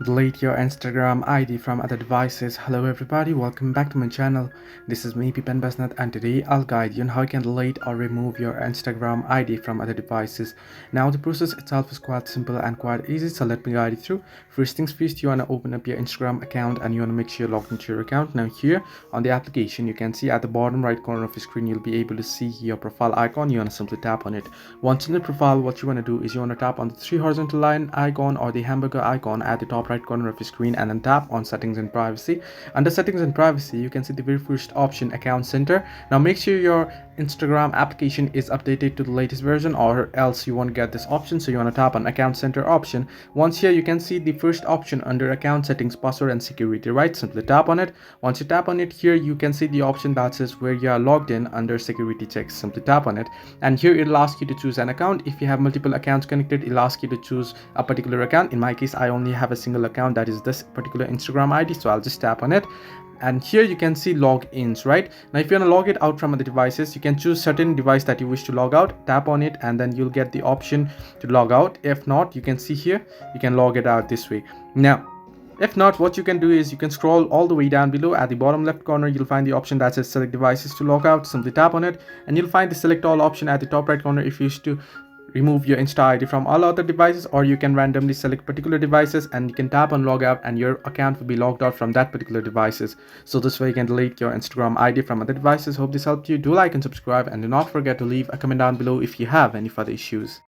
Delete your Instagram ID from other devices. Hello everybody, welcome back to my channel. This is me Pipan Basnath, and today I'll guide you on how you can delete or remove your Instagram ID from other devices. Now the process itself is quite simple and quite easy, so let me guide you through. First things first, you want to open up your Instagram account and you want to make sure you're logged into your account. Now here on the application, you can see at the bottom right corner of your screen, you'll be able to see your profile icon. You want to simply tap on it. Once in the profile, what you want to do is you want to tap on the three horizontal line icon or the hamburger icon at the top right corner of your screen, and then tap on settings and privacy. Under settings and privacy, you can see the very first option, account center. Now make sure your Instagram application is updated to the latest version, or else you won't get this option. So you want to tap on account center option. Once here, you can see the first option under account settings, password and security, right? Simply tap on it. Once you tap on it, here you can see the option that says where you are logged in under security checks. Simply tap on it, and here it'll ask you to choose an account. If you have multiple accounts connected, it'll ask you to choose a particular account. In my case, I only have a single account, that is this particular Instagram ID, so I'll just tap on it. And here you can see logins. Right now, if you want to log it out from other devices, you can choose certain device that you wish to log out, tap on it, and then you'll get the option to log out. If not, you can see here you can log it out this way. Now if not, what you can do is you can scroll all the way down below. At the bottom left corner, you'll find the option that says select devices to log out. Simply tap on it, and you'll find the select all option at the top right corner if you wish to remove your Insta ID from all other devices, or you can randomly select particular devices and you can tap on log out and your account will be logged out from that particular devices. So this way you can delete your Instagram ID from other devices. Hope this helped you. Do like and subscribe, and do not forget to leave a comment down below if you have any further issues.